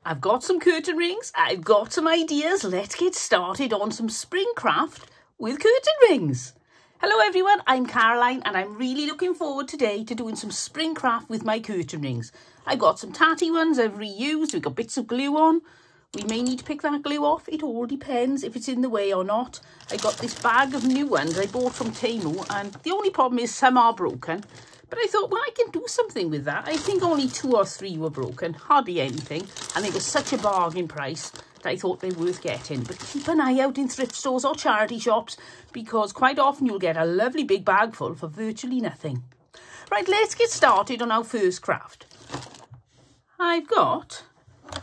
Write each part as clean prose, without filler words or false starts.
I've got some curtain rings, I've got some ideas. Let's get started on some spring craft with curtain rings. Hello everyone, I'm Caroline and I'm really looking forward today to doing some spring craft with my curtain rings. I've got some tatty ones I've reused, we've got bits of glue on. We may need to pick that glue off, it all depends if it's in the way or not. I got this bag of new ones I bought from Temu and the only problem is some are broken. But I thought, well, I can do something with that. I think only 2 or 3 were broken, hardly anything. And they were such a bargain price that I thought they were worth getting. But keep an eye out in thrift stores or charity shops because quite often you'll get a lovely big bag full for virtually nothing. Right, let's get started on our first craft. I've got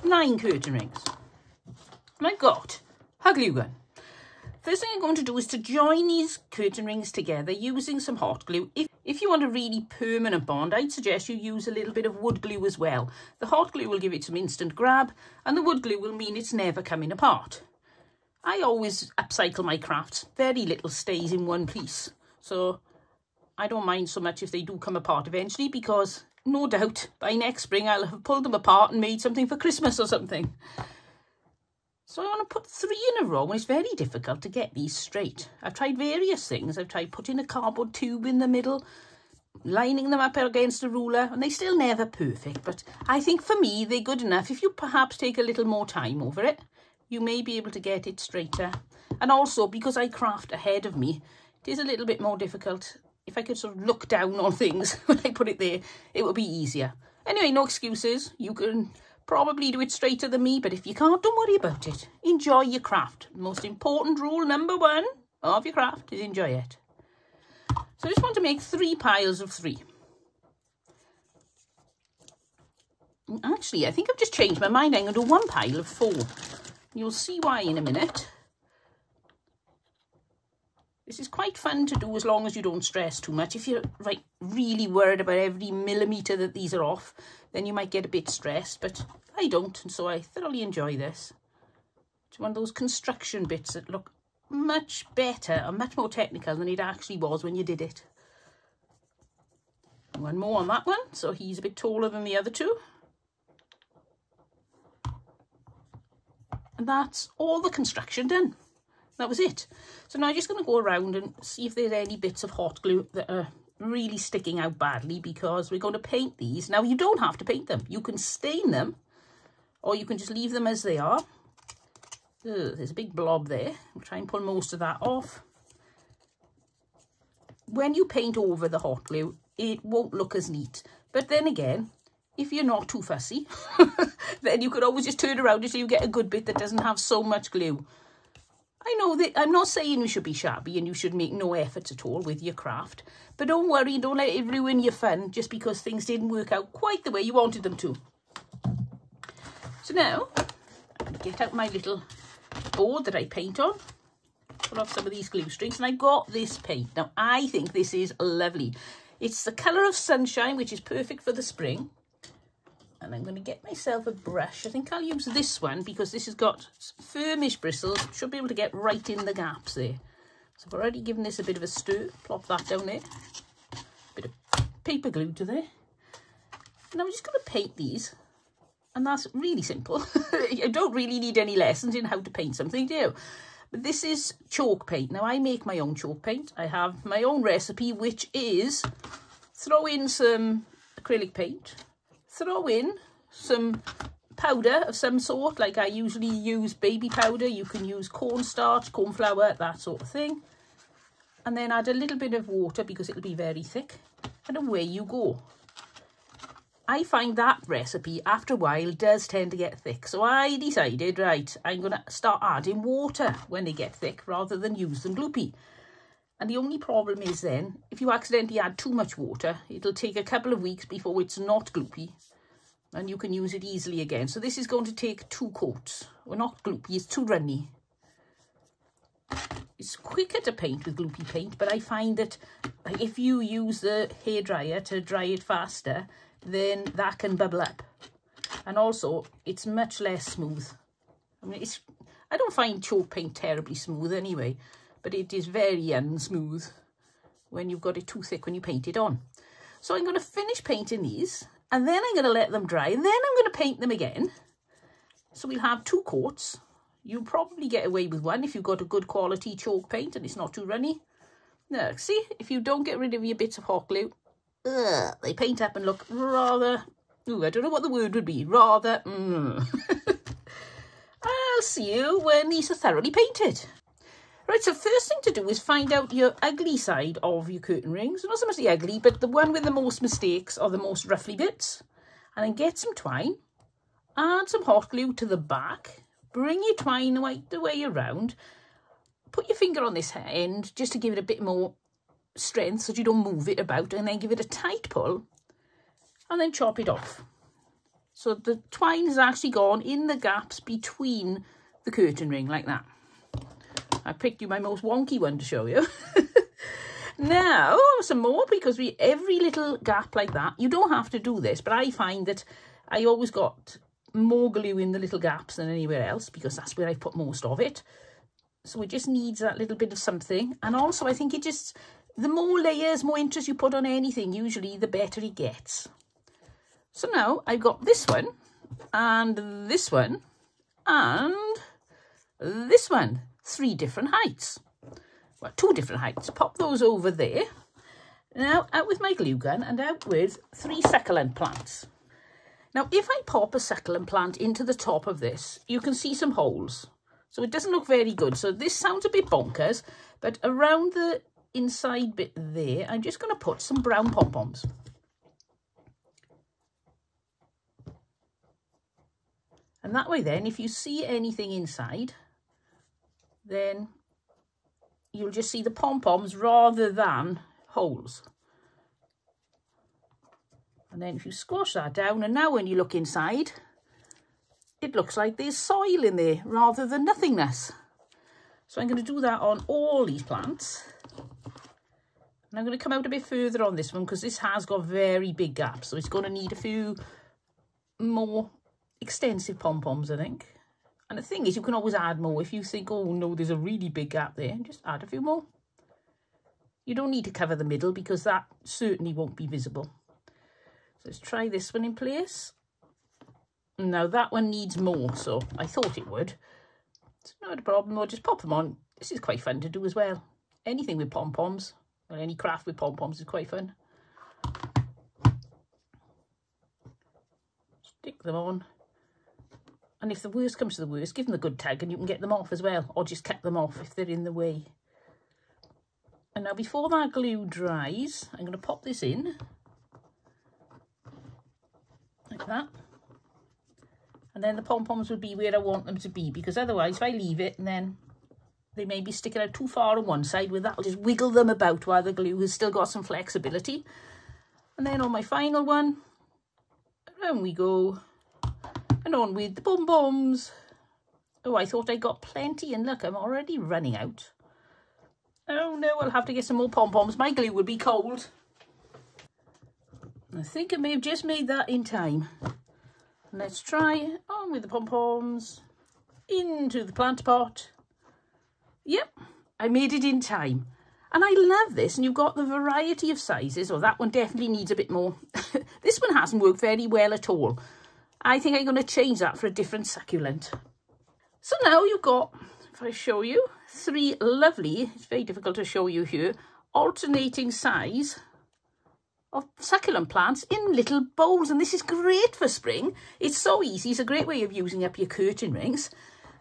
9 curtain rings. And I've got a glue gun. First thing I'm going to do is to join these curtain rings together using some hot glue. If you want a really permanent bond, I'd suggest you use a little bit of wood glue as well. The hot glue will give it some instant grab and the wood glue will mean it's never coming apart. I always upcycle my crafts. Very little stays in one piece. So I don't mind so much if they do come apart eventually because no doubt by next spring I'll have pulled them apart and made something for Christmas or something. So I want to put 3 in a row and it's very difficult to get these straight. I've tried various things. I've tried putting a cardboard tube in the middle, lining them up against a ruler, and they're still never perfect. But I think for me, they're good enough. If you perhaps take a little more time over it, you may be able to get it straighter. And also, because I craft ahead of me, it is a little bit more difficult. If I could sort of look down on things when I put it there, it would be easier. Anyway, no excuses. You can probably do it straighter than me, but if you can't, don't worry about it. Enjoy your craft. The most important rule, number 1 of your craft is enjoy it. So I just want to make 3 piles of 3. Actually, I think I've just changed my mind. I'm going to do 1 pile of 4. You'll see why in a minute. This is quite fun to do as long as you don't stress too much. If you're really worried about every millimetre that these are off, then you might get a bit stressed, but I don't, and so I thoroughly enjoy this. It's one of those construction bits that look much better and much more technical than it actually was when you did it. 1 more on that one, so he's a bit taller than the other 2. And that's all the construction done. That was it. So now I'm just going to go around and see if there's any bits of hot glue that are really sticking out badly because we're going to paint these. Now, you don't have to paint them. You can stain them or you can just leave them as they are. There's a big blob there. I'll try and pull most of that off. When you paint over the hot glue, it won't look as neat. But then again, if you're not too fussy, then you could always just turn around until you get a good bit that doesn't have so much glue. I know that I'm not saying you should be shabby and you should make no efforts at all with your craft, but don't worry, don't let it ruin your fun just because things didn't work out quite the way you wanted them to. So now, I'm going to get out my little board that I paint on, pull off some of these glue strings, and I got this paint. Now, I think this is lovely. It's the colour of sunshine, which is perfect for the spring. And I'm going to get myself a brush. I think I'll use this one because this has got firmish bristles. Should be able to get right in the gaps there. So I've already given this a bit of a stir. Plop that down there. Bit of paper glue to there. And I'm just going to paint these. And that's really simple. You don't really need any lessons in how to paint something, do you? But this is chalk paint. Now, I make my own chalk paint. I have my own recipe, which is throw in some acrylic paint. Throw in some powder of some sort, like I usually use baby powder. You can use cornstarch, corn flour, that sort of thing. And then add a little bit of water because it'll be very thick. And away you go. I find that recipe, after a while, does tend to get thick. So I decided, right, I'm going to start adding water when they get thick rather than use them gloopy. And the only problem is then, if you accidentally add too much water, it'll take a couple of weeks before it's not gloopy. And you can use it easily again. So this is going to take 2 coats. Well, not gloopy, it's too runny. It's quicker to paint with gloopy paint, but I find that if you use the hairdryer to dry it faster, then that can bubble up. And also, it's much less smooth. I mean, I don't find chalk paint terribly smooth anyway. But it is very unsmooth when you've got it too thick when you paint it on. So I'm going to finish painting these, and then I'm going to let them dry, and then I'm going to paint them again. So we'll have 2 coats. You'll probably get away with one if you've got a good quality chalk paint and it's not too runny. Now, see, if you don't get rid of your bits of hot glue, they paint up and look rather, I don't know what the word would be, rather, I'll see you when these are thoroughly painted. Right, so first thing to do is find out your ugly side of your curtain rings. Not so much the ugly, but the one with the most mistakes or the most ruffly bits. And then get some twine, add some hot glue to the back, bring your twine right the way around, put your finger on this end just to give it a bit more strength so that you don't move it about, and then give it a tight pull and then chop it off. So the twine has actually gone in the gaps between the curtain ring like that. I picked you my most wonky one to show you. Now, some more, because every little gap like that, you don't have to do this, but I find that I always got more glue in the little gaps than anywhere else because that's where I put most of it. So it just needs that little bit of something. And also I think it just, the more layers, more interest you put on anything, usually the better it gets. So now I've got this one and this one and this one. 3 different heights. Well, 2 different heights. Pop those over there. Now out with my glue gun and out with 3 succulent plants. Now if I pop a succulent plant into the top of this, you can see some holes. So it doesn't look very good. So this sounds a bit bonkers, but around the inside bit there, I'm just going to put some brown pom-poms. And that way then, if you see anything inside, then you'll just see the pom-poms rather than holes. And then if you squash that down, and now when you look inside, it looks like there's soil in there rather than nothingness. So I'm going to do that on all these plants. And I'm going to come out a bit further on this one because this has got very big gaps. So it's going to need a few more extensive pom-poms, I think. And the thing is, you can always add more. If you think, oh no, there's a really big gap there, just add a few more. You don't need to cover the middle because that certainly won't be visible. So let's try this one in place. Now that one needs more, so I thought it would. It's not a problem, I'll just pop them on. This is quite fun to do as well. Anything with pom-poms, or any craft with pom-poms is quite fun. Stick them on. And if the worst comes to the worst, give them a good tug and you can get them off as well. Or just cut them off if they're in the way. And now before that glue dries, I'm going to pop this in. Like that. And then the pom-poms will be where I want them to be. Because otherwise, if I leave it, and then they may be sticking out too far on one side. With that, I'll just wiggle them about while the glue has still got some flexibility. And then on my final one, around we go. And on with the pom-poms. Oh, I thought I got plenty, and look, I'm already running out. Oh no, I'll have to get some more pom-poms. My glue will be cold. I think I may have just made that in time. Let's try on with the pom-poms into the plant pot. Yep, I made it in time. And I love this, and you've got the variety of sizes. Oh, that one definitely needs a bit more. This one hasn't worked very well at all. I think I'm going to change that for a different succulent. So now you've got, if I show you, 3 lovely, it's very difficult to show you here, alternating size of succulent plants in little bowls. And this is great for spring. It's so easy. It's a great way of using up your curtain rings.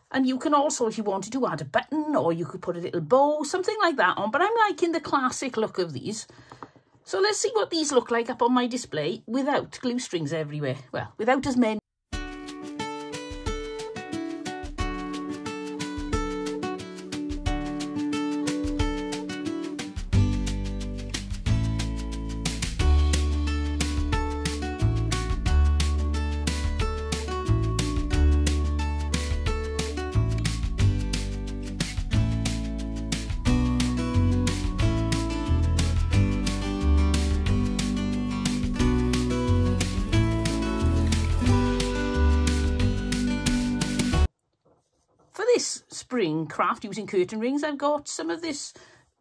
And you can also, if you wanted to, add a button, or you could put a little bow, something like that on. But I'm liking the classic look of these. So let's see what these look like up on my display without glue strings everywhere. Well, without as many. Spring craft using curtain rings, I've got some of this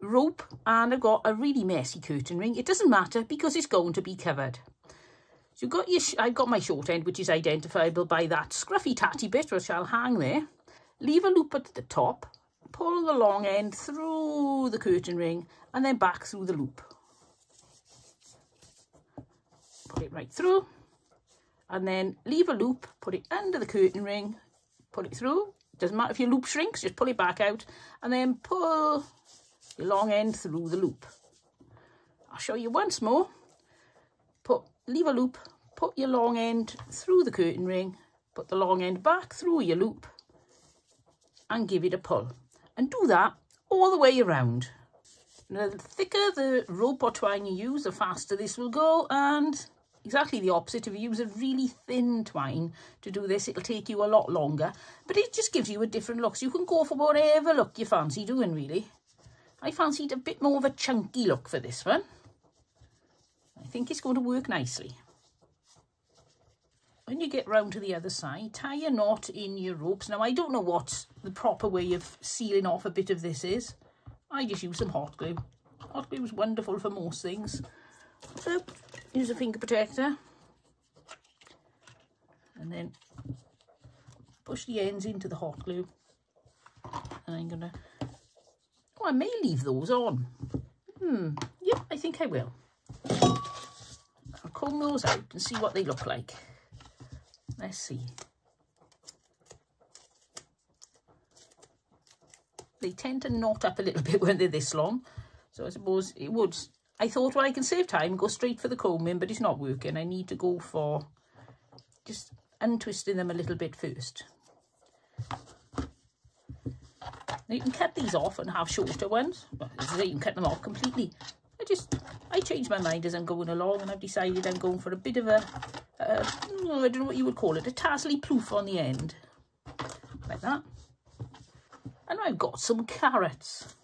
rope and I've got a really messy curtain ring. It doesn't matter because it's going to be covered. you've got your, I've got my short end, which is identifiable by that scruffy tatty bit, which I'll hang there. Leave a loop at the top, pull the long end through the curtain ring, and then back through the loop. Put it right through, and then leave a loop, put it under the curtain ring, pull it through. Doesn't matter if your loop shrinks, just pull it back out, and then pull your long end through the loop. I'll show you once more. Leave a loop, put your long end through the curtain ring, put the long end back through your loop, and give it a pull. And do that all the way around. Now, the thicker the rope or twine you use, the faster this will go, and exactly the opposite. If you use a really thin twine to do this, it'll take you a lot longer, but it just gives you a different look. So you can go for whatever look you fancy doing, really. I fancied a bit more of a chunky look for this one. I think it's going to work nicely. When you get round to the other side, tie a knot in your ropes. Now, I don't know what the proper way of sealing off a bit of this is. I just use some hot glue. Hot glue is wonderful for most things. So, use a finger protector. And then push the ends into the hot glue. And I'm going to... Oh, I may leave those on. Yeah, I think I will. I'll comb those out and see what they look like. Let's see. They tend to knot up a little bit when they're this long. So I suppose it would... I thought, well, I can save time, go straight for the combing, but it's not working. I need to go for just untwisting them a little bit first. Now you can cut these off and have shorter ones. Well, as I say, you can cut them off completely. I change my mind as I'm going along, and I've decided I'm going for a bit of a, I don't know what you would call it, a tassely poof on the end. Like that. And I've got some carrots.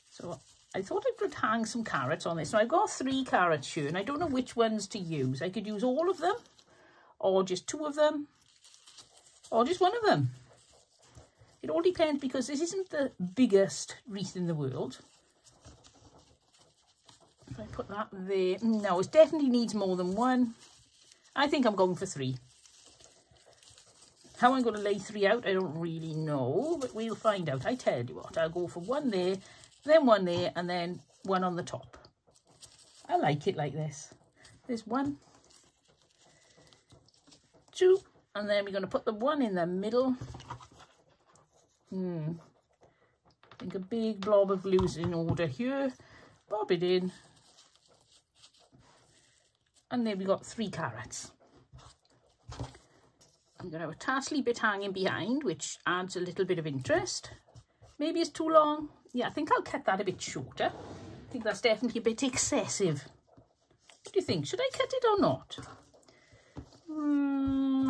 So I thought I could hang some carrots on this. Now I've got 3 carrots here, and I don't know which ones to use. I could use all of them, or just 2 of them, or just 1 of them. It all depends, because this isn't the biggest wreath in the world. If I put that there, no, it definitely needs more than 1. I think I'm going for 3. How I'm going to lay 3 out, I don't really know, but we'll find out. I tell you what, I'll go for 1 there, then 1 there, and then 1 on the top. I like it like this. There's 1, 2, and then we're going to put the 1 in the middle. I think a big blob of glue is in order here. Bob it in. And then we got 3 carrots. I'm going to have a tassely bit hanging behind, which adds a little bit of interest. Maybe it's too long. Yeah, I think I'll cut that a bit shorter. I think that's definitely a bit excessive. What do you think? Should I cut it or not?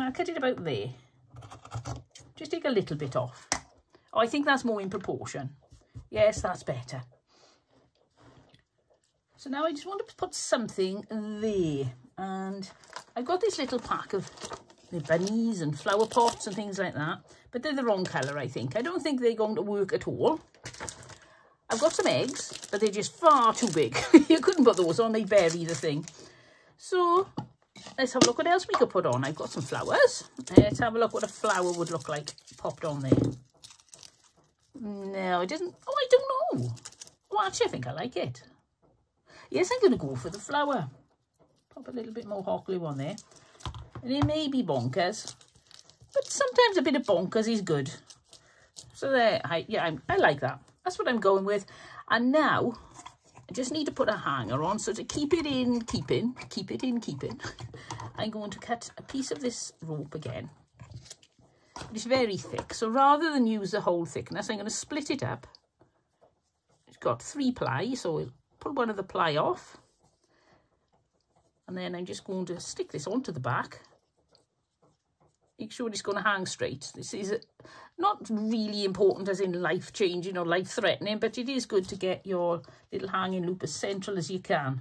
I'll cut it about there. Just take a little bit off. Oh, I think that's more in proportion. Yes, that's better. So now I just want to put something there. And I've got this little pack of bunnies and flower pots and things like that. But they're the wrong colour, I think. I don't think they're going to work at all. I've got some eggs, but they're just far too big. You couldn't put those on, they bury the thing. So let's have a look what else we could put on. I've got some flowers. Let's have a look what a flower would look like popped on there. No, it doesn't. Oh, I don't know. Oh, actually, I think I like it. Yes, I'm going to go for the flower. Pop a little bit more hot glue on there. And it may be bonkers, but sometimes a bit of bonkers is good. So there, I like that. That's what I'm going with. And now, I just need to put a hanger on. So to keep it in keeping, I'm going to cut a piece of this rope again. It's very thick, so rather than use the whole thickness, I'm going to split it up. It's got 3 ply, so we'll pull one of the ply off. And then I'm just going to stick this onto the back. Make sure it's going to hang straight. This is not really important as in life-changing or life-threatening, but it is good to get your little hanging loop as central as you can.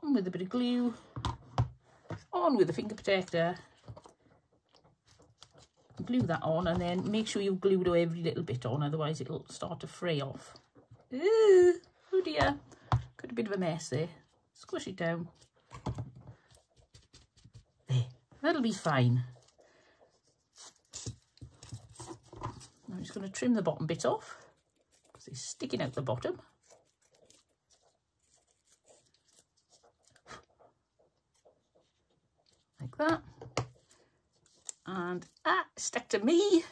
On with a bit of glue. On with the finger protector. Glue that on, and then make sure you've glued every little bit on, otherwise it'll start to fray off. Ooh, oh dear. Put a bit of a mess there. Squish it down. There, that'll be fine. I'm just going to trim the bottom bit off because it's sticking out the bottom. Like that. And stuck to me.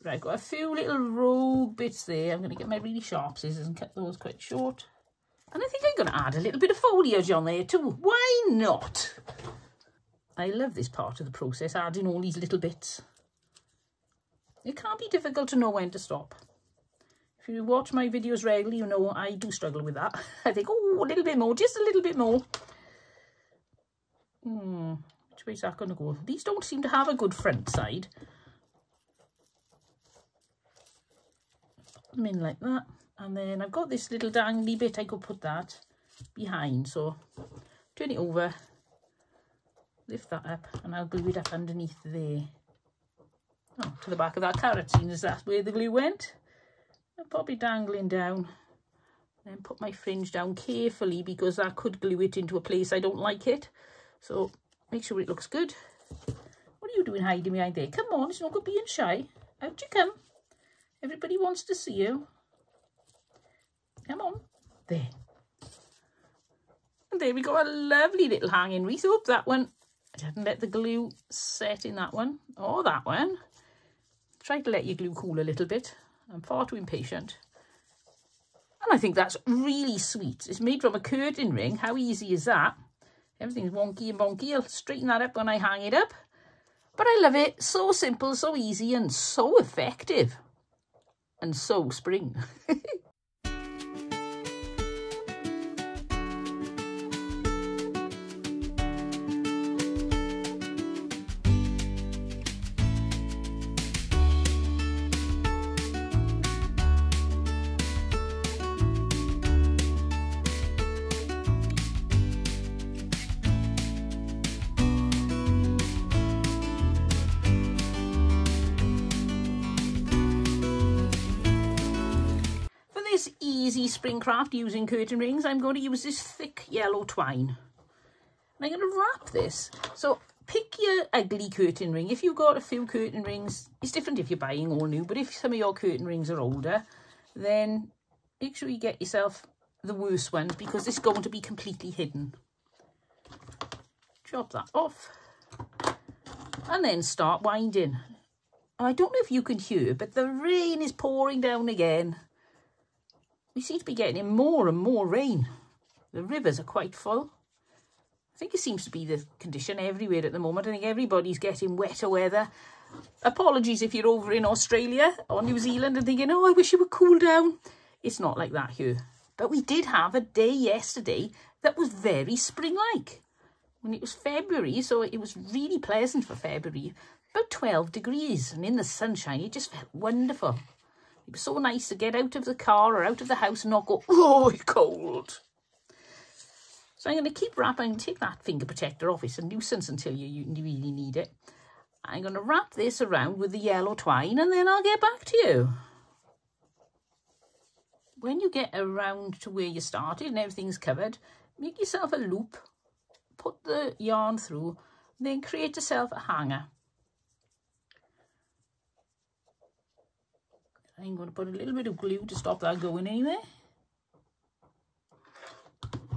Right, got a few little rogue bits there. I'm going to get my really sharp scissors and cut those quite short. And I think I'm going to add a little bit of foliage on there too. Why not? I love this part of the process, adding all these little bits. It can't be difficult to know when to stop. If you watch my videos regularly, you know I do struggle with that. I think, oh, a little bit more, just a little bit more. Which way is that going to go? These don't seem to have a good front side. Put them in like that. And then I've got this little dangly bit, I could put that behind. So turn it over, lift that up, and I'll glue it up underneath there. Oh, to the back of that carrot, seeing as that's where the glue went. I'll pop it dangling down. Then put my fringe down carefully because that could glue it into a place I don't like it. So make sure it looks good. What are you doing hiding behind there? Come on, it's not good being shy. Out you come. Everybody wants to see you. Come on. There. And there we go, a lovely little hanging wreath. Oh, that one. I didn't let the glue set in that one. Or that one. Try to let your glue cool a little bit. I'm far too impatient. And I think that's really sweet. It's made from a curtain ring. How easy is that? Everything's wonky and bonky. I'll straighten that up when I hang it up. But I love it. So simple, so easy, and so effective. And so spring. Easy spring craft using curtain rings, I'm going to use this thick yellow twine. And I'm going to wrap this. So pick your ugly curtain ring. If you've got a few curtain rings, it's different if you're buying all new, but if some of your curtain rings are older, then make sure you get yourself the worst ones because it's going to be completely hidden. Chop that off and then start winding. I don't know if you can hear, but the rain is pouring down again. We seem to be getting more and more rain. The rivers are quite full. I think it seems to be the condition everywhere at the moment. I think everybody's getting wetter weather. Apologies if you're over in Australia or New Zealand and thinking, oh, I wish it would cool down. It's not like that here. But we did have a day yesterday that was very spring-like. When it was February, so it was really pleasant for February. About 12 degrees, and in the sunshine, it just felt wonderful. It was so nice to get out of the car or out of the house and not go, oh, it's cold. So I'm going to keep wrapping, take that finger protector off. It's a nuisance until you really need it. I'm going to wrap this around with the yellow twine and then I'll get back to you. When you get around to where you started and everything's covered, make yourself a loop, put the yarn through, then create yourself a hanger. I'm going to put a little bit of glue to stop that going anywhere.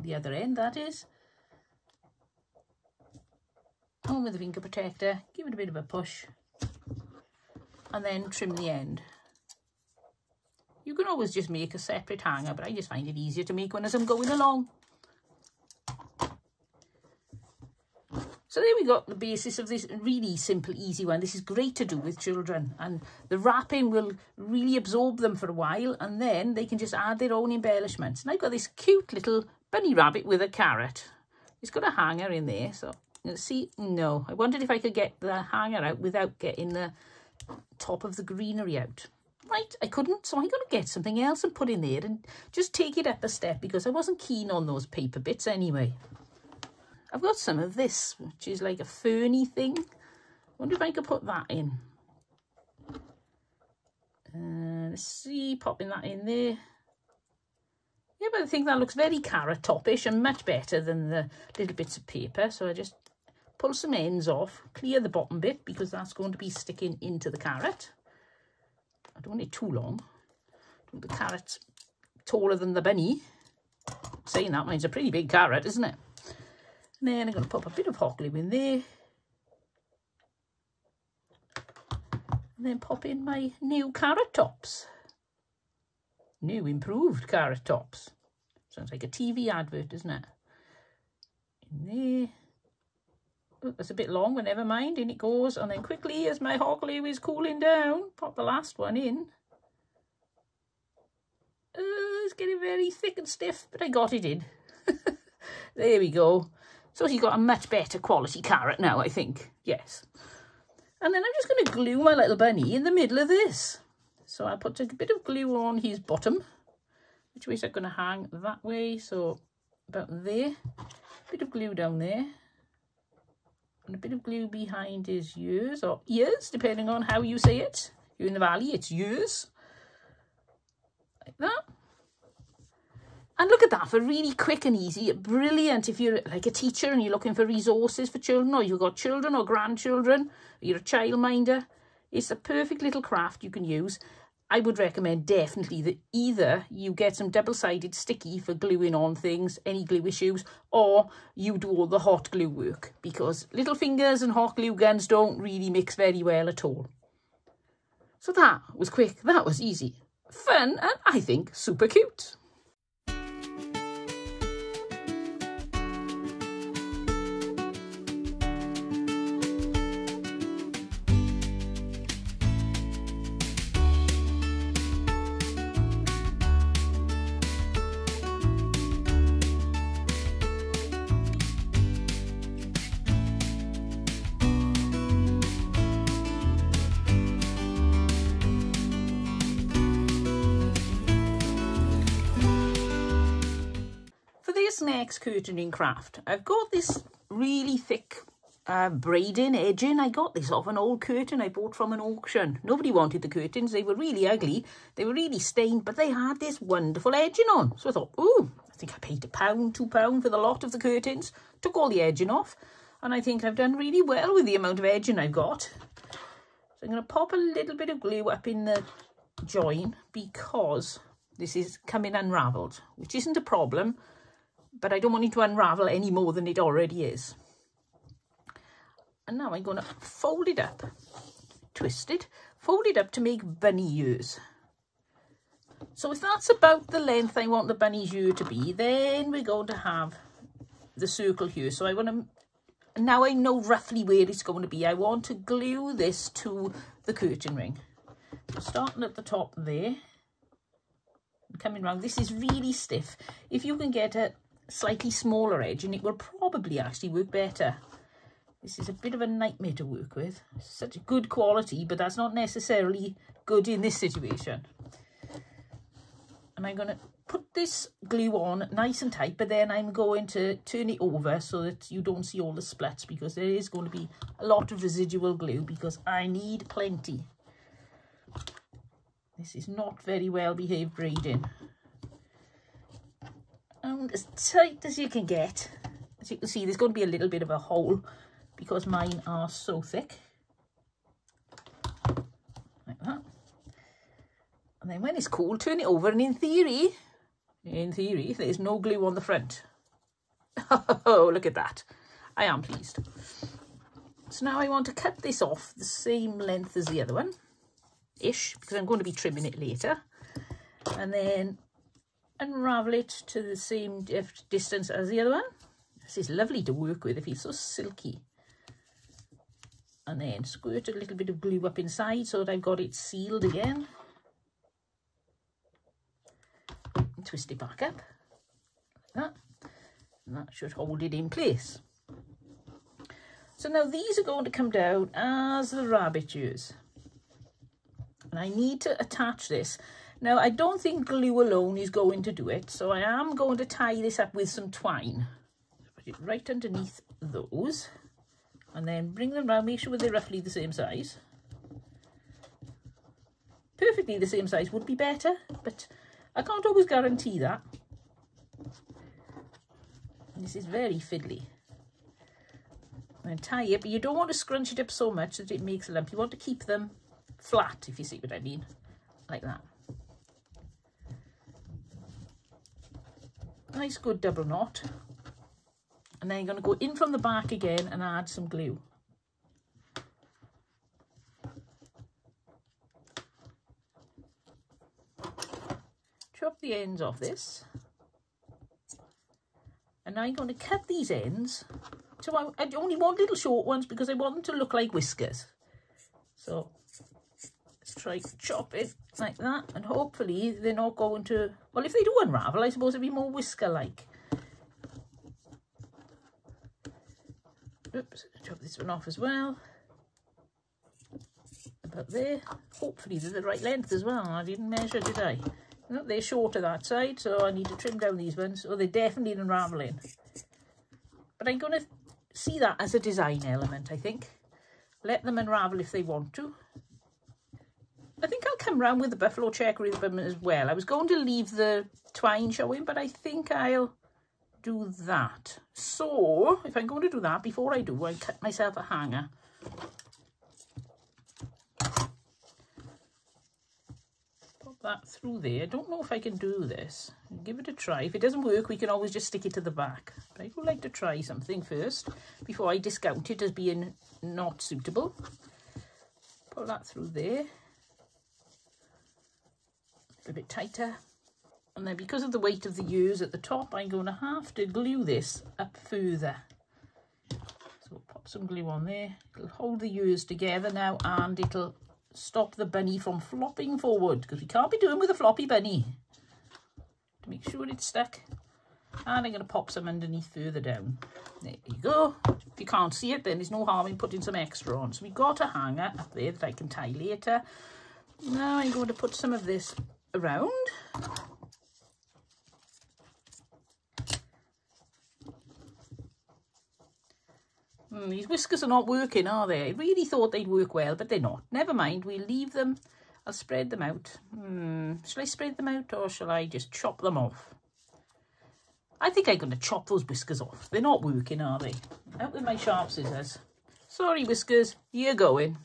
The other end, that is. On with the finger protector, give it a bit of a push, and then trim the end. You can always just make a separate hanger, but I just find it easier to make one as I'm going along. So there we got the basis of this really simple, easy one. This is great to do with children, and the wrapping will really absorb them for a while, and then they can just add their own embellishments. And I've got this cute little bunny rabbit with a carrot. It's got a hanger in there, so you'll see. No, I wondered if I could get the hanger out without getting the top of the greenery out. Right, I couldn't, so I'm going to get something else and put in there and just take it up a step because I wasn't keen on those paper bits anyway. I've got some of this, which is like a ferny thing. Wonder if I could put that in. Let's see, popping that in there. Yeah, but I think that looks very carrot topish and much better than the little bits of paper. So I just pull some ends off, clear the bottom bit because that's going to be sticking into the carrot. I don't want it too long. The carrot's taller than the bunny. Saying that, mine's a pretty big carrot, isn't it? And then I'm going to pop a bit of hot glue in there. And then pop in my new carrot tops. New improved carrot tops. Sounds like a TV advert, doesn't it? In there. Oh, that's a bit long, but never mind. In it goes. And then quickly, as my hot glue is cooling down, pop the last one in. It's getting very thick and stiff, but I got it in. There we go. So he's got a much better quality carrot now, I think. Yes. And then I'm just going to glue my little bunny in the middle of this. So I'll put a bit of glue on his bottom, which way is that going to hang? That way, so about there. A bit of glue down there. And a bit of glue behind his ears, or ears, depending on how you say it. You're in the valley, it's ears. Like that. And look at that, for really quick and easy, brilliant if you're like a teacher and you're looking for resources for children, or you've got children or grandchildren, or you're a childminder. It's a perfect little craft you can use. I would recommend definitely that either you get some double-sided sticky for gluing on things, any glue issues, or you do all the hot glue work, because little fingers and hot glue guns don't really mix very well at all. So that was quick, that was easy, fun, and I think super cute. Next curtaining craft, I've got this really thick braiding edging. I got this off an old curtain I bought from an auction. Nobody wanted the curtains, they were really ugly, they were really stained, but they had this wonderful edging on. So I thought, oh, I think I paid £1, £2 for the lot of the curtains, took all the edging off, and I think I've done really well with the amount of edging I've got. So I'm going to pop a little bit of glue up in the join because this is coming unravelled, which isn't a problem, but I don't want it to unravel any more than it already is. And now I'm going to fold it up, twist it, fold it up to make bunny ears. So if that's about the length I want the bunny's ear to be, then we're going to have the circle here. So I want to, now I know roughly where it's going to be, I want to glue this to the curtain ring. So starting at the top there, and coming round, this is really stiff. If you can get a slightly smaller edge, and it will probably actually work better. This is a bit of a nightmare to work with. Such a good quality, but that's not necessarily good in this situation. And I'm going to put this glue on nice and tight, but then I'm going to turn it over so that you don't see all the splats, because there is going to be a lot of residual glue, because I need plenty. This is not very well behaved braiding. And as tight as you can get. As you can see, there's going to be a little bit of a hole because mine are so thick. Like that. And then when it's cool, turn it over, and in theory, there's no glue on the front. Oh, look at that. I am pleased. So now I want to cut this off the same length as the other one, ish, because I'm going to be trimming it later. And then unravel it to the same distance as the other one. This is lovely to work with, it feels so silky. And then squirt a little bit of glue up inside so that I've got it sealed again. And twist it back up, like that. And that should hold it in place. So now these are going to come down as the rabbit ears. And I need to attach this. Now, I don't think glue alone is going to do it, so I am going to tie this up with some twine. Put it right underneath those, and then bring them round, make sure they're roughly the same size. Perfectly the same size would be better, but I can't always guarantee that. And this is very fiddly. I'm going to tie it, but you don't want to scrunch it up so much that it makes a lump. You want to keep them flat, if you see what I mean, like that. Nice good double knot. And then you're going to go in from the back again and add some glue. Chop the ends off this. And now I'm going to cut these ends. So I only want little short ones because I want them to look like whiskers. So let's try to chop it like that. And hopefully they're not going to... Well, if they do unravel, I suppose it'll be more whisker-like. Oops, chop this one off as well. About there. Hopefully they're the right length as well. I didn't measure, did I? No, they're shorter that side, so I need to trim down these ones. Oh, they're definitely unraveling. But I'm going to see that as a design element, I think. Let them unravel if they want to. I think I'll come round with the buffalo check ribbon as well. I was going to leave the twine showing, but I think I'll do that. So, if I'm going to do that, before I do, I'll cut myself a hanger. That through there. I don't know if I can do this. Give it a try. If it doesn't work, we can always just stick it to the back. But I would like to try something first before I discount it as being not suitable. Pull that through there. A bit tighter. And then because of the weight of the ears at the top, I'm going to have to glue this up further. So pop some glue on there. It'll hold the ears together now, and it'll stop the bunny from flopping forward, because we can't be doing with a floppy bunny. To make sure it's stuck. And I'm going to pop some underneath further down. There you go. If you can't see it, then there's no harm in putting some extra on. So we've got a hanger up there that I can tie later. Now I'm going to put some of this around. These whiskers are not working, are they? I really thought they'd work well, but they're not. Never mind, we'll leave them. I'll spread them out. Shall I spread them out, or shall I just chop them off? I think I'm going to chop those whiskers off. They're not working, are they? Out with my sharp scissors. Sorry, whiskers, you're going.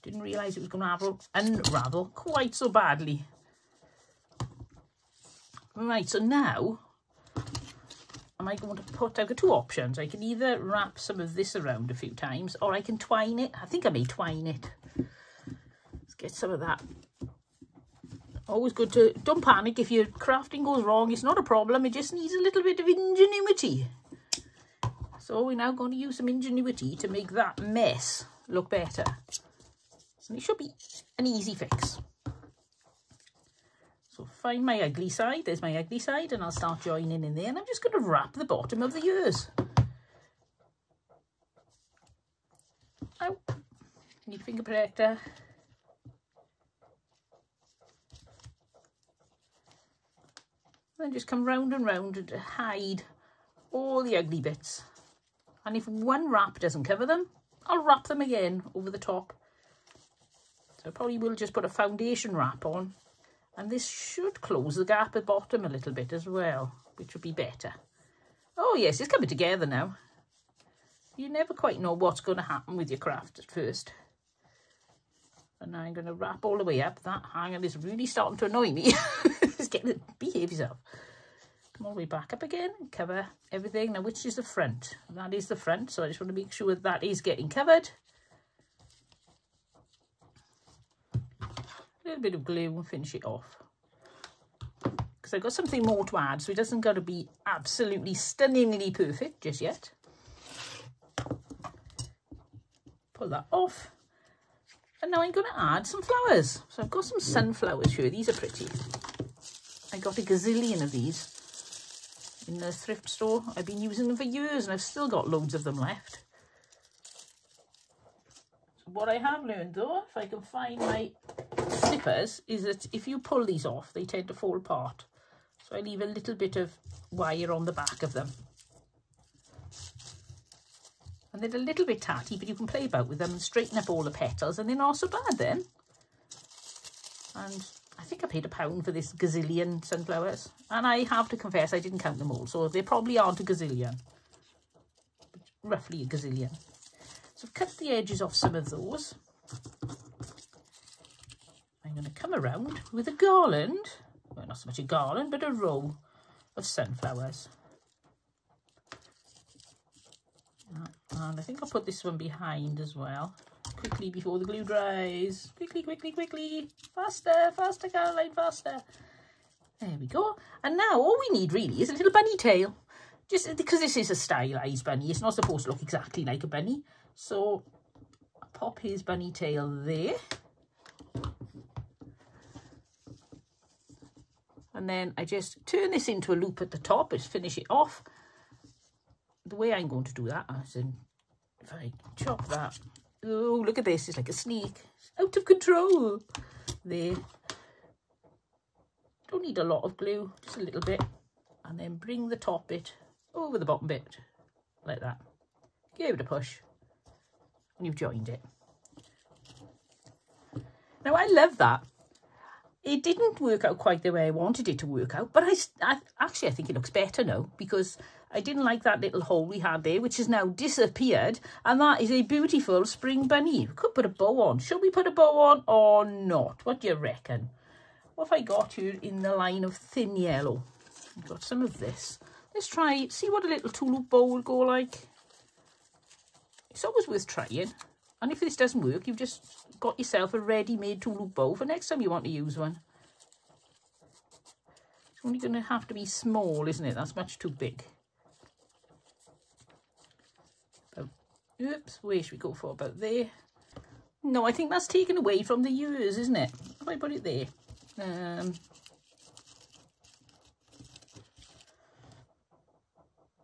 Didn't realise it was going to unravel quite so badly. Right, so now, am I going to put, I've got two options. I can either wrap some of this around a few times, or I can twine it. I think I may twine it. Let's get some of that. Always good to, don't panic if your crafting goes wrong. It's not a problem. It just needs a little bit of ingenuity. So we're now going to use some ingenuity to make that mess look better. And it should be an easy fix. So find my ugly side, there's my ugly side, and I'll start joining in there, and I'm just going to wrap the bottom of the ears. Oh, need finger protector. And just come round and round to hide all the ugly bits. And if one wrap doesn't cover them, I'll wrap them again over the top. So I probably will just put a foundation wrap on. And this should close the gap at the bottom a little bit as well, which would be better. Oh yes, it's coming together now. You never quite know what's going to happen with your craft at first. And now I'm going to wrap all the way up. That hanger is really starting to annoy me. It's getting, behave yourself. Come all the way back up again and cover everything. Now, which is the front? That is the front, so I just want to make sure that is getting covered. A little bit of glue and finish it off, because I've got something more to add, so it doesn't got to be absolutely stunningly perfect just yet. Pull that off, and now I'm going to add some flowers. So I've got some sunflowers here. These are pretty. I got a gazillion of these in the thrift store. I've been using them for years, and I've still got loads of them left. So what I have learned though, if I can find my snippers, is that if you pull these off, they tend to fall apart. So I leave a little bit of wire on the back of them. And they're a little bit tatty, but you can play about with them and straighten up all the petals, and they're not so bad then. And I think I paid £1 for this gazillion sunflowers. And I have to confess, I didn't count them all. So they probably aren't a gazillion. But roughly a gazillion. So I've cut the edges off some of those. I'm going to come around with a garland. Well, not so much a garland, but a row of sunflowers. And I think I'll put this one behind as well. Quickly before the glue dries. Quickly, quickly, quickly. Faster, faster, Caroline, faster. There we go. And now all we need really is a little bunny tail. Just because this is a stylised bunny, it's not supposed to look exactly like a bunny. So I'll pop his bunny tail there. And then I just turn this into a loop at the top, just finish it off. The way I'm going to do that is if I chop that. Oh, look at this, it's like a snake. It's out of control. There. Don't need a lot of glue, just a little bit. And then bring the top bit over the bottom bit, like that. Give it a push. And you've joined it. Now, I love that. It didn't work out quite the way I wanted it to work out, but I actually think it looks better now because I didn't like that little hole we had there, which has now disappeared, and that is a beautiful spring bunny. We could put a bow on. Should we put a bow on or not? What do you reckon? What have I got here in the line of thin yellow? I've got some of this. Let's try, see what a little tulip bow will go like. It's always worth trying. And if this doesn't work, you've just got yourself a ready-made tulip bow for next time you want to use one. It's only going to have to be small, isn't it? That's much too big. Oops, where should we go for? About there? No, I think that's taken away from the ears, isn't it? If I put it there.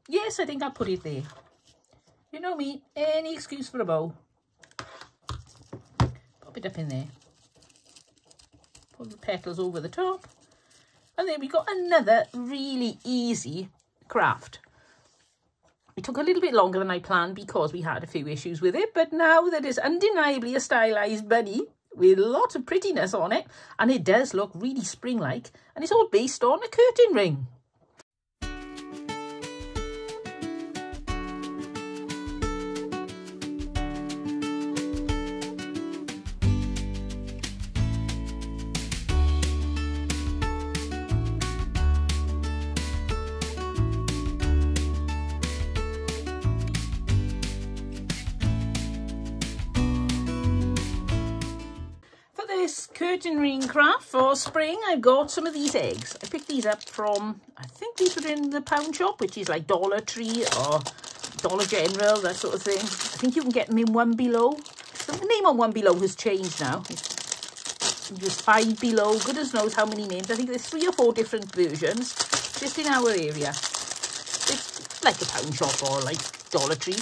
Yes, I think I'll put it there. You know me, any excuse for a bow. Pop it up in there. Put the petals over the top. And then we got another really easy craft. It took a little bit longer than I planned because we had a few issues with it. But now that it's undeniably a stylised bunny with lots of prettiness on it. And it does look really spring-like. And it's all based on a curtain ring. Curtain ring craft for spring, I've got some of these eggs. I picked these up from, I think these were in the pound shop, which is like Dollar Tree or Dollar General, that sort of thing. I think you can get them in One Below. So the name on One Below has changed now. There's Five Below, goodness knows how many names. I think there's 3 or 4 different versions just in our area. It's like a pound shop or like Dollar Tree.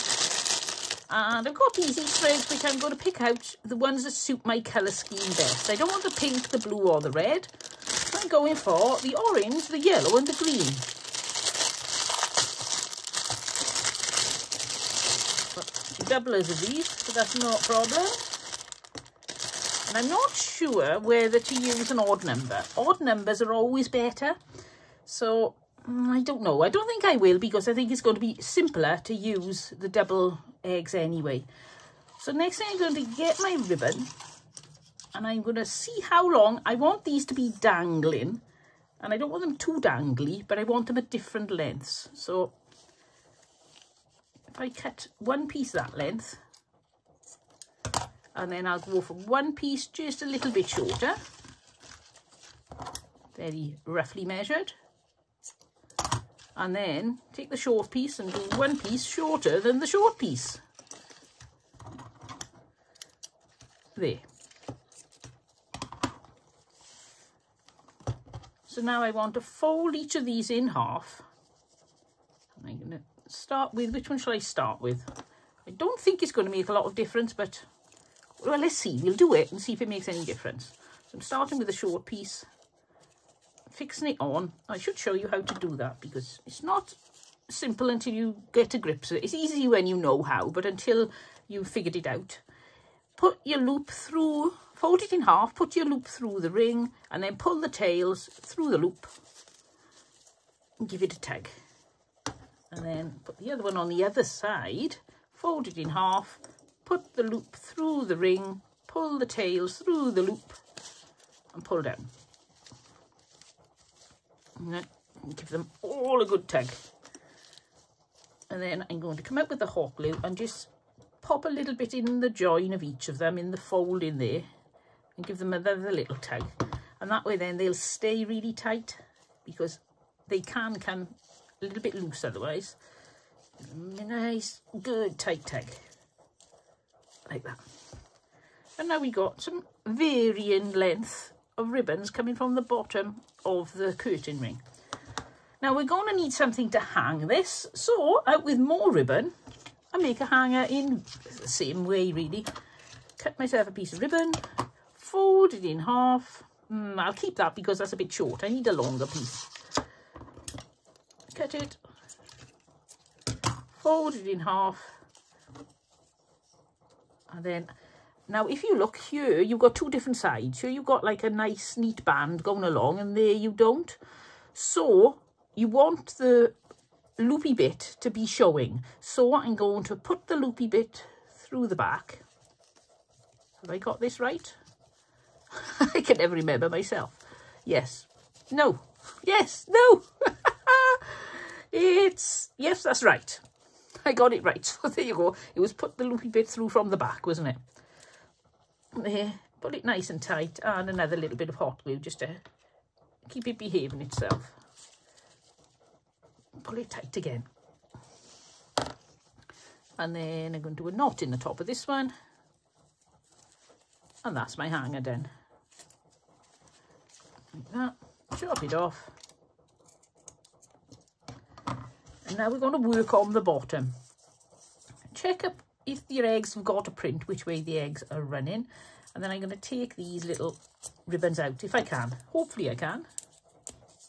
And I've got these Easter eggs which I'm going to pick out the ones that suit my colour scheme best. I don't want the pink, the blue or the red. So I'm going for the orange, the yellow and the green. Got doublers of these, so that's not a problem. And I'm not sure whether to use an odd number. Odd numbers are always better. So I don't know. I don't think I will because I think it's going to be simpler to use the double eggs anyway. So next thing I'm going to get my ribbon and I'm going to see how long. I want these to be dangling and I don't want them too dangly, but I want them at different lengths. So if I cut one piece that length and then I'll go for one piece just a little bit shorter, very roughly measured. And then take the short piece and do one piece shorter than the short piece. There. So now I want to fold each of these in half. And I'm going to start with, which one shall I start with? I don't think it's going to make a lot of difference, but well, let's see. We'll do it and see if it makes any difference. So I'm starting with a short piece. Fixing it on. I should show you how to do that because it's not simple until you get to grips with it. It's easy when you know how, but until you've figured it out. Put your loop through fold it in half, put your loop through the ring, and then pull the tails through the loop and give it a tug. And then put the other one on the other side, fold it in half, put the loop through the ring, pull the tails through the loop and pull down. And then give them all a good tug. And then I'm going to come out with the hot glue and just pop a little bit in the join of each of them, in the fold in there, and give them another little tug. And that way then they'll stay really tight, because they can come a little bit loose otherwise. A nice, good tight tug. Like that. And now we got some varying length of ribbons coming from the bottom of the curtain ring. Now we're going to need something to hang this, so out with more ribbon, I make a hanger in the same way really. Cut myself a piece of ribbon, fold it in half. I'll keep that because that's a bit short. I need a longer piece. Cut it, fold it in half, and then, now if you look here, you've got two different sides. Here you've got like a nice neat band going along, and there you don't. So you want the loopy bit to be showing. So I'm going to put the loopy bit through the back. Have I got this right? I can never remember myself. Yes. No. Yes. No. Yes, that's right. I got it right. So there you go. It was put the loopy bit through from the back, wasn't it? There. Put it nice and tight, and another little bit of hot glue just to keep it behaving itself. Pull it tight again. And then I'm going to do a knot in the top of this one. And that's my hanger done. Like that. Chop it off. And now we're going to work on the bottom. Check up if your eggs have got a print, which way the eggs are running. And then I'm going to take these little ribbons out, if I can. Hopefully I can.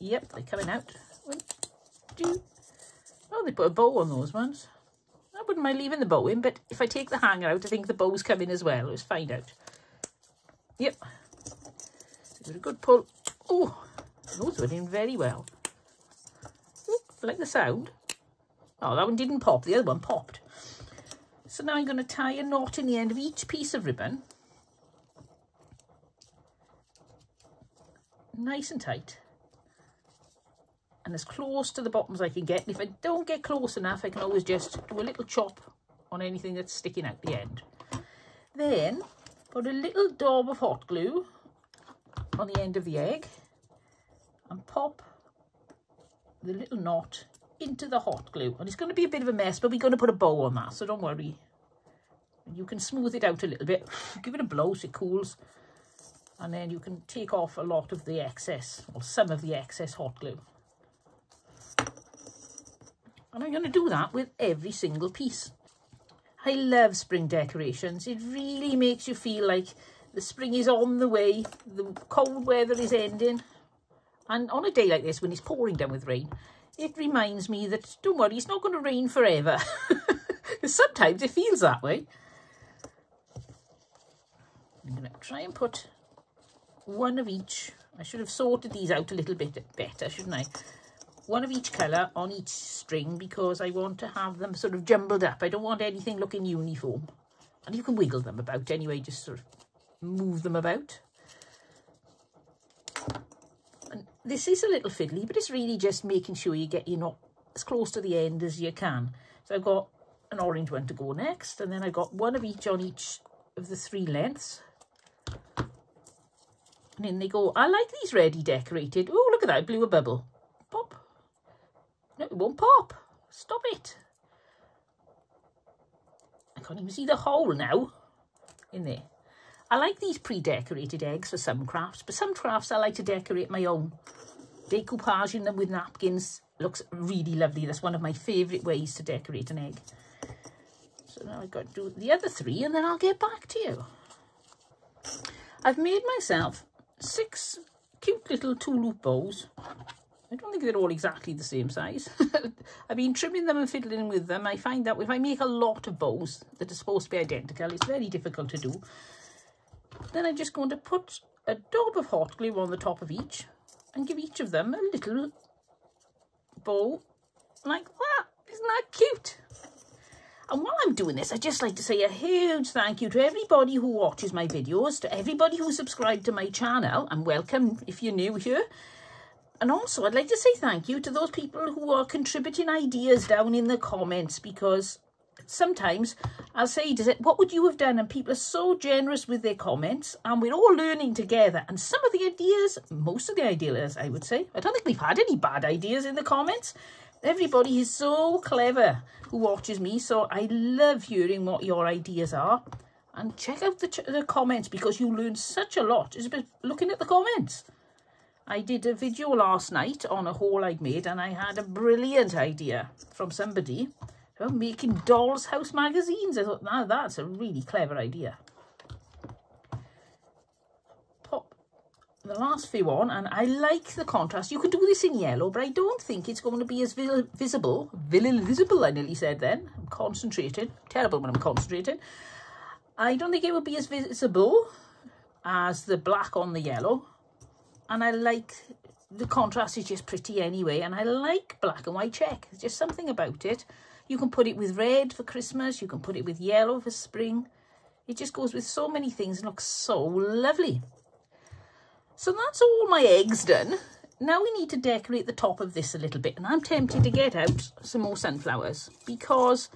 Yep, they're coming out. 1, 2. Oh, they put a bow on those ones. I wouldn't mind leaving the bow in, but if I take the hanger out, I think the bow's come in as well. Let's find out. Yep. Give it a good pull. Oh, those went in very well. Ooh, I like the sound. Oh, that one didn't pop. The other one popped. So now I'm going to tie a knot in the end of each piece of ribbon. Nice and tight. And as close to the bottom as I can get. And if I don't get close enough, I can always just do a little chop on anything that's sticking out the end. Then put a little daub of hot glue on the end of the egg and pop the little knot into the hot glue. And it's going to be a bit of a mess, but we're going to put a bow on that, so don't worry. You can smooth it out a little bit. Give it a blow so it cools. And then you can take off a lot of the excess, or some of the excess hot glue. And I'm going to do that with every single piece. I love spring decorations. It really makes you feel like the spring is on the way, the cold weather is ending. And on a day like this, when it's pouring down with rain, it reminds me that, don't worry, it's not going to rain forever. Sometimes it feels that way. I'm going to try and put one of each. I should have sorted these out a little bit better, shouldn't I? One of each colour on each string, because I want to have them sort of jumbled up. I don't want anything looking uniform. And you can wiggle them about anyway, just sort of move them about. And this is a little fiddly, but it's really just making sure you get your knot as close to the end as you can. So I've got an orange one to go next, and then I've got one of each on each of the 3 lengths. And in they go. I like these ready decorated. Oh, look at that, I blew a bubble. Pop. No, it won't pop. Stop it. I can't even see the hole now in there. I like these pre-decorated eggs for some crafts, but some crafts I like to decorate my own. Decoupaging them with napkins looks really lovely. That's one of my favourite ways to decorate an egg. So now I've got to do the other 3 and then I'll get back to you. I've made myself 6 cute little 2-loop bows. I don't think they're all exactly the same size. I've been trimming them and fiddling with them. I find that if I make a lot of bows that are supposed to be identical, it's very difficult to do. Then I'm just going to put a dab of hot glue on the top of each and give each of them a little bow like that. Isn't that cute? And while I'm doing this, I'd just like to say a huge thank you to everybody who watches my videos, to everybody who subscribed to my channel, and welcome if you're new here. And also, I'd like to say thank you to those people who are contributing ideas down in the comments, because sometimes I'll say, what would you have done? And people are so generous with their comments, and we're all learning together. And some of the ideas, most of the ideas, I would say, I don't think we've had any bad ideas in the comments. Everybody is so clever who watches me, so I love hearing what your ideas are. And check out the comments, because you learn such a lot just by looking at the comments. I did a video last night on a haul I'd made, and I had a brilliant idea from somebody about making dolls' house magazines. I thought, now that's a really clever idea. Pop the last few on, and I like the contrast. You can do this in yellow, but I don't think it's going to be as visible. I nearly said then. I'm concentrated. Terrible when I'm concentrating. I don't think it will be as visible as the black on the yellow. And I like the contrast is just pretty anyway. And I like black and white check. There's just something about it. You can put it with red for Christmas. You can put it with yellow for spring. It just goes with so many things and looks so lovely. So that's all my eggs done. Now we need to decorate the top of this a little bit. And I'm tempted to get out some more sunflowers, because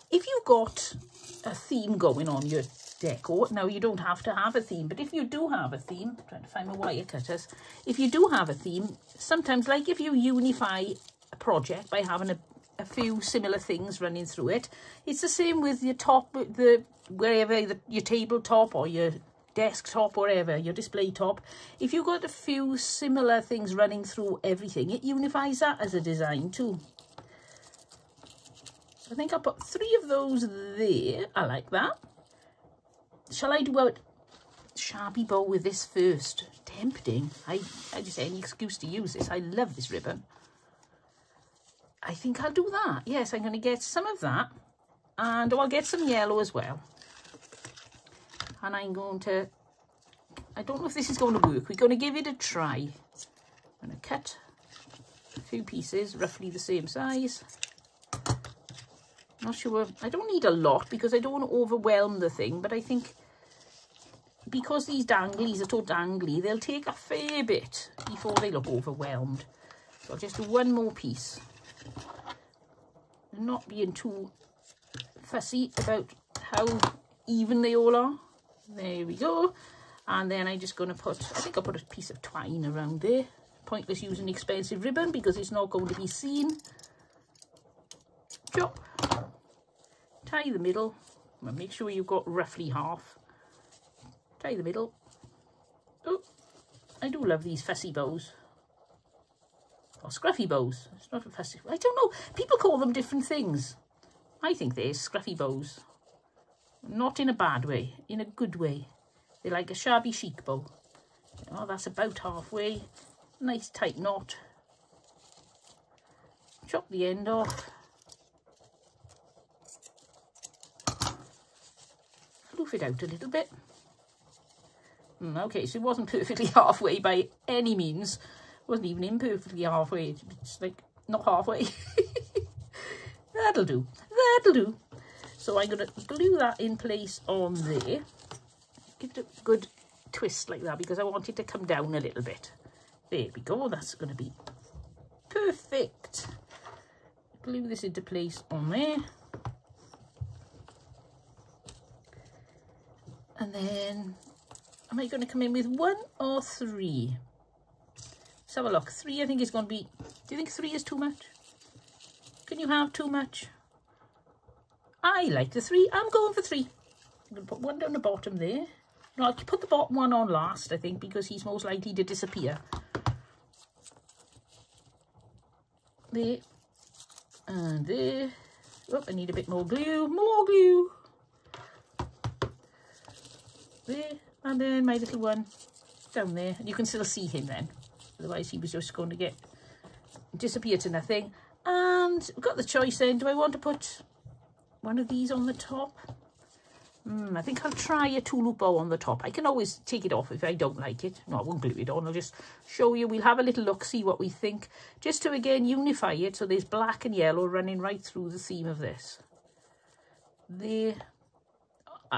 if you've got a theme going on your deco, now you don't have to have a theme, but if you do have a theme, I'm trying to find my wire cutters, if you do have a theme, sometimes, like if you unify a project by having a few similar things running through it, it's the same with your top, your tabletop or your desktop, wherever, your display top. If you've got a few similar things running through everything, it unifies that as a design too. So I think I'll put 3 of those there. I like that. Shall I do a shabby bow with this first? Tempting. I just any excuse to use this. I love this ribbon. I think I'll do that. Yes, I'm going to get some of that. And I'll get some yellow as well. And I'm going to, I don't know if this is going to work. We're going to give it a try. I'm going to cut a few pieces, roughly the same size. Not sure, I don't need a lot because I don't want to overwhelm the thing, but I think because these danglies are so dangly, they'll take a fair bit before they look overwhelmed. So I'll just do one more piece. And not being too fussy about how even they all are. There we go. And then I'm just going to put, I think I'll put a piece of twine around there. Pointless using expensive ribbon because it's not going to be seen. Chop. Tie the middle. Make sure you've got roughly half. Tie the middle. Oh, I do love these fussy bows. Or scruffy bows. It's not a fussy. I don't know. People call them different things. I think they're scruffy bows. Not in a bad way. In a good way. They're like a shabby chic bow. Oh, that's about halfway. Nice tight knot. Chop the end off. Floof it out a little bit. Okay, so it wasn't perfectly halfway by any means. It wasn't even imperfectly halfway. It's like not halfway. That'll do. That'll do. So I'm going to glue that in place on there. Give it a good twist like that because I want it to come down a little bit. There we go. That's going to be perfect. Glue this into place on there. And then, am I going to come in with 1 or 3? Let's have a look. 3 I think is going to be, do you think 3 is too much? Can you have too much? I like the 3. I'm going for 3. I'm going to put 1 down the bottom there. No, I'll put the bottom one on last, I think, because he's most likely to disappear. There. And there. Oh, I need a bit more glue. More glue. There. And then my little one down there. And you can still see him then. Otherwise he was just going to disappear to nothing. And I've got the choice then. Do I want to put one of these on the top? I think I'll try a 2-loop bow on the top. I can always take it off if I don't like it. No, I won't glue it on. I'll just show you. We'll have a little look, see what we think. Just to, again, unify it. So there's black and yellow running right through the seam of this. There.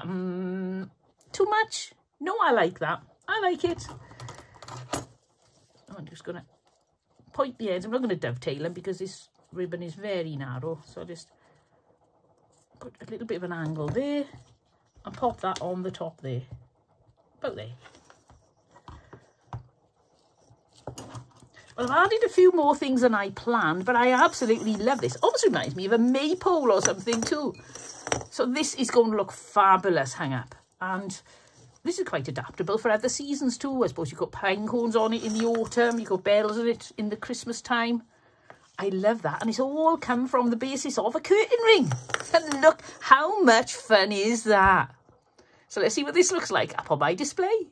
Too much? No, I like that. I like it. I'm just going to point the ends. I'm not going to dovetail them because this ribbon is very narrow. So I'll just put a little bit of an angle there and pop that on the top there. About there. Well, I've added a few more things than I planned, but I absolutely love this. Almost reminds me of a maypole or something too. So this is going to look fabulous hang up. And this is quite adaptable for other seasons too. I suppose you've got pine cones on it in the autumn. You've got bells on it in the Christmas time. I love that. And it's all come from the basis of a curtain ring. And look, how much fun is that? So let's see what this looks like up on my display.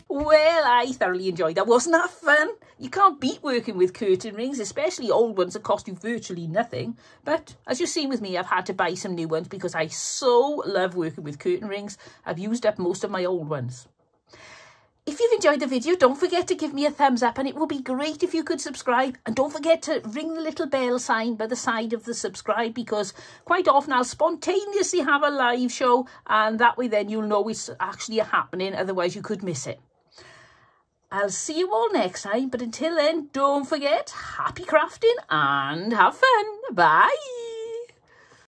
Well, I thoroughly enjoyed that. Wasn't that fun? You can't beat working with curtain rings, especially old ones that cost you virtually nothing. But as you've seen with me, I've had to buy some new ones because I so love working with curtain rings. I've used up most of my old ones. If you've enjoyed the video, don't forget to give me a thumbs up, and it would be great if you could subscribe. And don't forget to ring the little bell sign by the side of the subscribe, because quite often I'll spontaneously have a live show, and that way then you'll know it's actually happening, otherwise you could miss it. I'll see you all next time, but until then, don't forget, happy crafting and have fun. Bye!